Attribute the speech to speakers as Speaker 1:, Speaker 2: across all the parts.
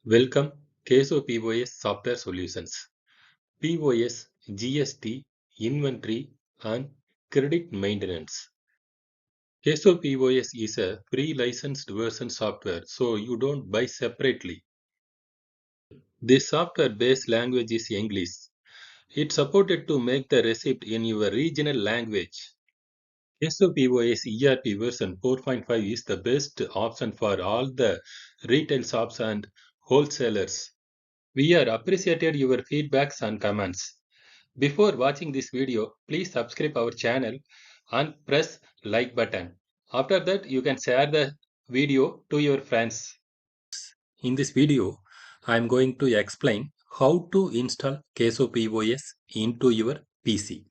Speaker 1: Welcome CashoPOS Software Solutions. POS, GST, inventory, and credit maintenance. CashoPOS is a free licensed version software, so you don't buy separately. This software based language is English. It's supported to make the receipt in your regional language. CashoPOS ERP version 4.5 is the best option for all the retail shops and wholesalers. We are appreciated your feedbacks and comments. Before watching this video, please subscribe our channel and press like button. After that, you can share the video to your friends. In this video, I am going to explain how to install CashoPOS into your PC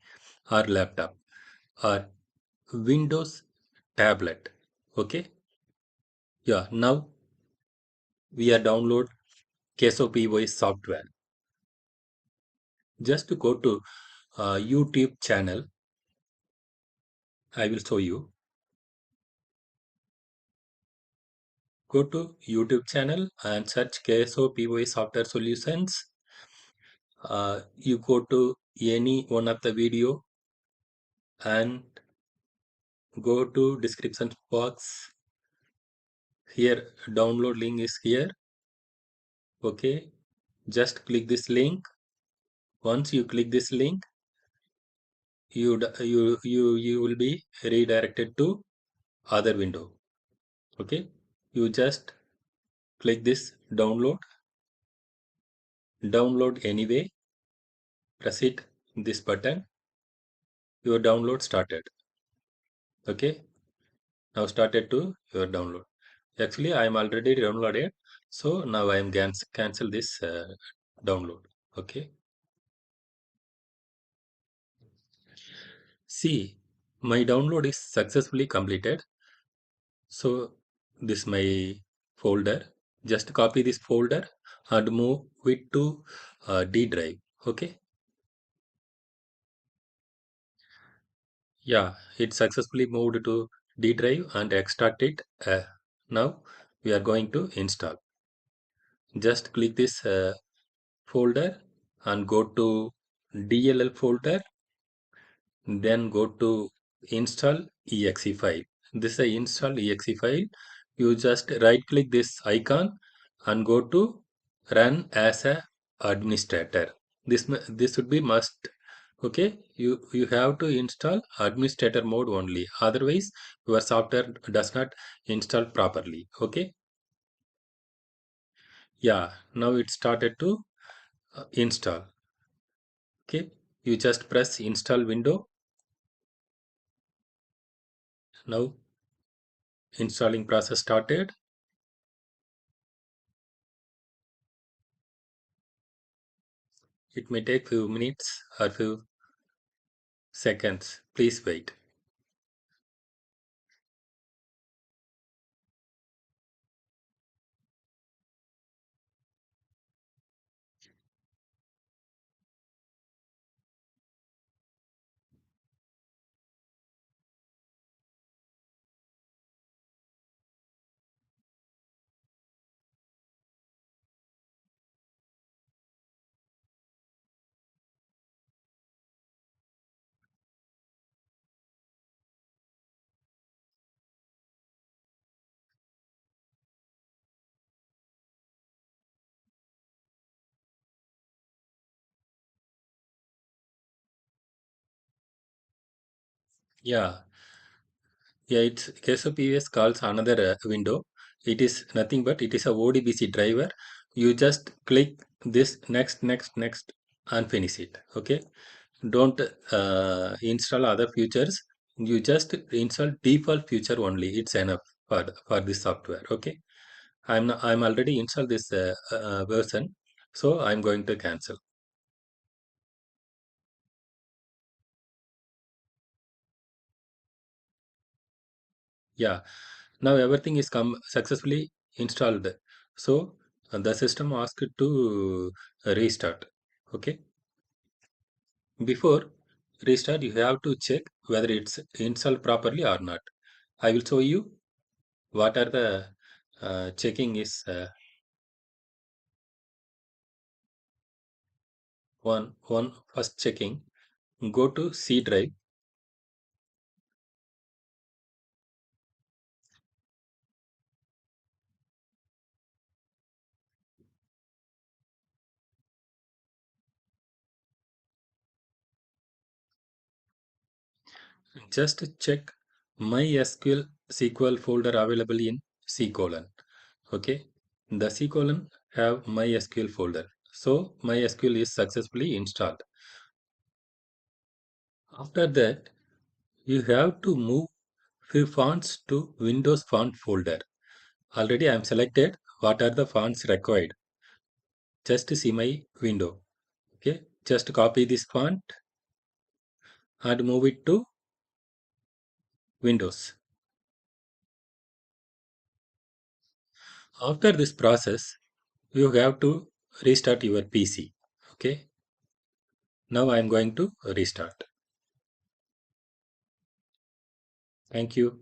Speaker 1: or laptop or Windows tablet. Okay. Yeah. Now we are download CashoPOS software. Just to go to YouTube channel, I will show you. Go to YouTube channel and search CashoPOS Software Solutions. You go to any one of the video and go to description box. Here download link is here. Okay, just click this link. Once you click this link, you will be redirected to other window. Okay, you just click this download anyway, press it this button, your download started. Okay, now started to your download. Actually I am already downloaded, so now I am cancel this download. Okay, see, my download is successfully completed. So this my folder, just copy this folder and move it to D drive. Okay, yeah, it successfully moved to D drive and extract it. Now we are going to install. Just click this folder and go to DLL folder, then go to install exe file. This is a install exe file. You just right click this icon and go to run as a administrator. This should be must. Okay, you have to install administrator mode only, otherwise your software does not install properly. Okay, yeah, now it started to install. Okay, you just press install window. Now installing process started. It may take few minutes or few seconds. Please wait. Yeah, yeah, it's CashoPOS calls another window. It is nothing but it is a ODBC driver. You just click this next and finish it. Okay, don't install other features. You just install default feature only. It's enough for this software. Okay, I'm already installed this version, so I'm going to cancel. Yeah, now everything is come successfully installed. So the system asked to restart. Okay, before restart, you have to check whether it's installed properly or not. I will show you what are the checking is. one first checking. Go to C drive. Just check MySQL SQL folder available in C colon. Okay, the C colon have MySQL folder. So MySQL is successfully installed. After that, you have to move few fonts to Windows font folder. Already I am selected what are the fonts required. Just see my window. Okay, just copy this font and move it to Windows. After this process, you have to restart your PC. Okay, now I am going to restart. Thank you.